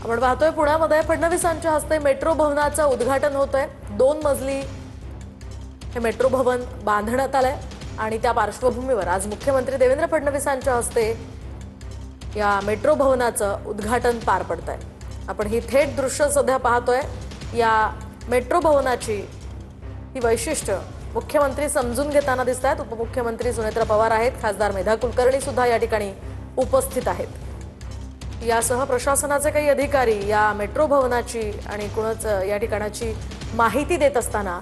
आपण पाहतोय पुण्यामध्ये फडणवीसांच्या हस्ते मेट्रो भवनाचं उद्घाटन होतंय। 2 मजली हे मेट्रो भवन बांधण्यात आलंय आणि त्या पार्श्वभूमीवर आज मुख्यमंत्री देवेंद्र फडणवीसांच्या हस्ते या मेट्रो भवनाचं उद्घाटन पार पडतंय। आपण ही थेट दृश्य सध्या पाहतोय। या मेट्रो भवनाची ही वैशिष्ट्य मुख्यमंत्री समजून घेताना दिसतात। उपमुख्यमंत्री सुनेत्रा पवार आहेत, खासदार मेधा कुलकर्णी सुद्धा या ठिकाणी उपस्थित आहेत। यासह प्रशासनाचे काही अधिकारी या मेट्रो भवनाची आणि कुणच या ठिकाणाची माहिती देत असताना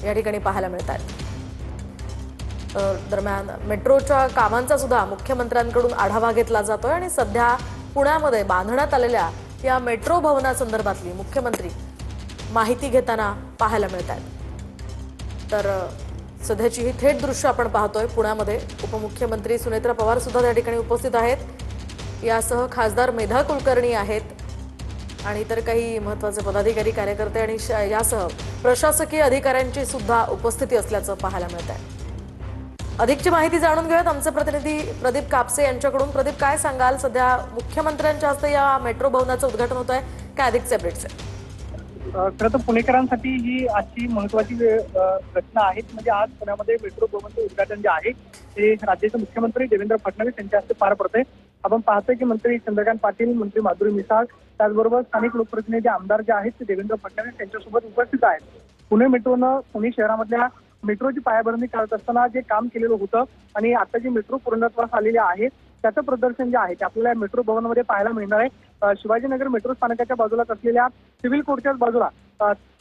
या ठिकाणी पाहायला मिळतात। दरम्यान मेट्रोच्या कामांचा सुद्धा मुख्यमंत्र्यांकडून आढावा घेतला जातोय आणि सध्या पुण्यामध्ये बांधण्यात आलेल्या या मेट्रो भवनासंदर्भातली मुख्यमंत्री माहिती घेताना पाहायला मिळतात। तर सध्याची ही थेट दृश्य आपण पाहतोय। पुण्यामध्ये उपमुख्यमंत्री सुनेत्रा पवार सुद्धा त्या ठिकाणी उपस्थित आहेत। यासह खासदार मेधा कुलकर्णी आहेत आणि इतर काही महत्त्वाचे पदाधिकारी, कार्यकर्ते आणि यासह प्रशासकीय अधिकाऱ्यांची सुद्धा उपस्थिती असल्याचं पाहायला मिळतंय। अधिकची माहिती जाणून घेऊयात आमचे प्रतिनिधी प्रदीप कापसे यांच्याकडून। प्रदीप, काय सांगाल? सध्या मुख्यमंत्र्यांच्या हस्ते या मेट्रो भवनाचं उद्घाटन होत आहे, काय अधिकचे अपडेट्स आहेत? खरं तर पुणेकरांसाठी ही आजची महत्वाची घटना आहे। म्हणजे आज पुण्यामध्ये मेट्रो भवनचं उद्घाटन जे आहे ते राज्याचे मुख्यमंत्री देवेंद्र फडणवीस यांच्या हस्ते पार पडते। आपण पाहतोय की मंत्री चंद्रकांत पाटील, मंत्री माधुरी मिसाळ, त्याचबरोबर स्थानिक लोकप्रतिनिधी, आमदार जे आहेत ते देवेंद्र फडणवीस यांच्यासोबत उपस्थित आहेत। पुणे मेट्रोनं पुणे शहरामधल्या मेट्रोची पायाभरणी करत असताना जे काम केलेलं होतं आणि आता जी मेट्रो पूर्णत्वास आलेली आहे त्याचं प्रदर्शन जे आहे ते आपल्याला मेट्रो भवनमध्ये पाहायला मिळणार आहे। शिवाजीनगर मेट्रो स्थानकाच्या बाजूलाच असलेल्या सिव्हिल कोर्टच्याच बाजूला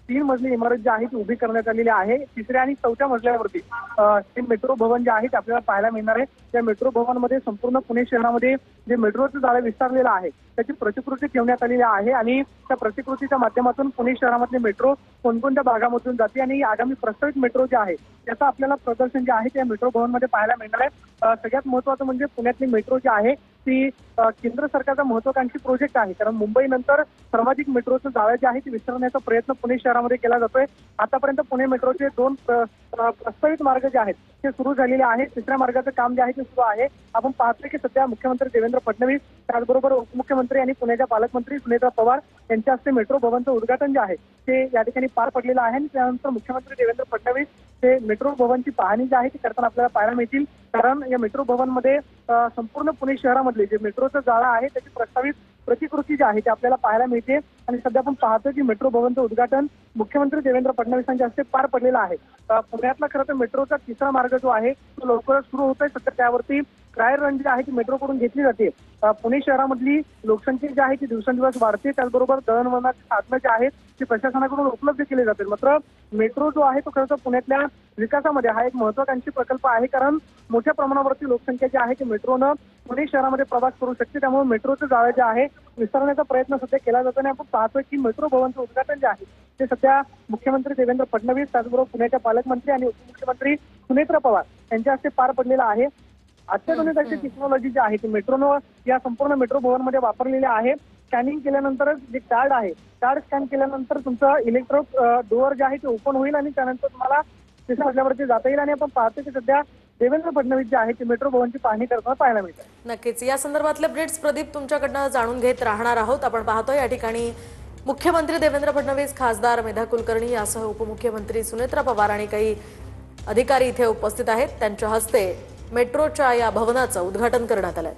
3 मजली इमारत जी आहे ती उभी करण्यात आलेली आहे। 3ऱ्या आणि 4थ्या मजल्यावरती हे मेट्रो भवन जे आहे ते आपल्याला पाहायला मिळणार आहे। त्या मेट्रो भवनमध्ये संपूर्ण पुणे शहरामध्ये जे मेट्रोचं जाळं विस्तारलेलं आहे त्याची प्रतिकृती ठेवण्यात आलेली आहे आणि त्या प्रतिकृतीच्या माध्यमातून पुणे शहरामधले मेट्रो कोणकोणत्या भागामधून जाते आणि आगामी प्रस्तावित मेट्रो जे आहे त्याचं आपल्याला प्रदर्शन जे आहे त्या मेट्रो भवनमध्ये पाहायला मिळणार आहे। सगळ्यात महत्त्वाचं म्हणजे पुण्यातली मेट्रो जी आहे ती केंद्र सरकारचा महत्वाकांक्षी प्रोजेक्ट आहे, कारण मुंबईनंतर सर्वाधिक मेट्रोचं जाळं जे आहे ते विस्तारण्याचा प्रयत्न पुणे शहरामध्ये केला जातोय। आतापर्यंत पुणे मेट्रोचे 2 प्रस्तावित मार्ग जे आहेत ते सुरू झालेले आहेत। 3ऱ्या मार्गाचं काम जे आहे ते सुरू आहे। आपण पाहतोय की सध्या मुख्यमंत्री देवेंद्र फडणवीस, त्याचबरोबर उपमुख्यमंत्री आणि पुण्याच्या पालकमंत्री सुनेत्रा पवार यांच्या हस्ते मेट्रो भवनचं उद्घाटन जे आहे ते या ठिकाणी पार पडलेलं आहे। आणि त्यानंतर मुख्यमंत्री देवेंद्र फडणवीस हे मेट्रो भवनची पाहणी जी आहे ती करताना आपल्याला पाहायला मिळतील, कारण या मेट्रो भवनमध्ये संपूर्ण पुणे शहरामधले जे मेट्रोचं जाळं आहे त्याची प्रस्तावित प्रतिकृती जी आहे ती आपल्याला पाहायला मिळते। आणि सध्या आपण पाहतो की मेट्रो भवनचं उद्घाटन मुख्यमंत्री देवेंद्र फडणवीसांच्या हस्ते पार पडलेलं आहे। पुण्यातला खरं तर मेट्रोचा 3रा मार्ग जो आहे तो लवकरच सुरू होतोय। सध्या त्यावरती ट्रायल रन जी आहे ती मेट्रोकडून घेतली जाते। पुणे शहरामधली लोकसंख्या जी आहे ती दिवसेंदिवस वाढते, त्याचबरोबर दळणवळणाची साधनं जी आहेत ती प्रशासनाकडून उपलब्ध केली जाते। मात्र मेट्रो जो आहे तो खरं तर पुण्यातल्या विकासामध्ये हा एक महत्वाकांक्षी प्रकल्प आहे, कारण मोठ्या प्रमाणावरती लोकसंख्या जी आहे ती मेट्रोनं पुणे शहरामध्ये प्रवास करू शकते। त्यामुळे मेट्रोचं जाळं जे आहे विस्तारण्याचा प्रयत्न सध्या केला जातो आणि आपण पाहतोय की मेट्रो भवनचं उद्घाटन जे आहे ते सध्या मुख्यमंत्री देवेंद्र फडणवीस, त्याचबरोबर पुण्याच्या पालकमंत्री आणि उपमुख्यमंत्री सुनेत्रा पवार यांच्या हस्ते पार पडलेलं आहे। अत्याधुनिक अशी टेक्नॉलॉजी जी आहे ती मेट्रोनं या संपूर्ण मेट्रो भवनमध्ये वापरलेली आहे। स्कॅनिंग केल्यानंतरच जे कार्ड आहे, कार्ड स्कॅन केल्यानंतर तुमचं इलेक्ट्रिक डोअर जे आहे ते ओपन होईल आणि त्यानंतर तुम्हाला 3ऱ्या मजल्यावरती जाता येईल। आणि आपण पाहतो की सध्या देवेंद्र फडणवीस जे आहे ते मेट्रो भवनची पाहणी करताना पाहायला मिळतात। नक्कीच या संदर्भातले अपडेट्स प्रदीप तुमच्याकडनं जाणून घेत राहणार आहोत। आपण पाहतोय या ठिकाणी मुख्यमंत्री देवेंद्र फडणवीस, खासदार मेधा कुलकर्णी यासह उपमुख्यमंत्री सुनेत्रा पवार आणि काही अधिकारी इथे उपस्थित आहेत। त्यांच्या हस्ते मेट्रोच्या या भवनाचं उद्घाटन करण्यात आलंय।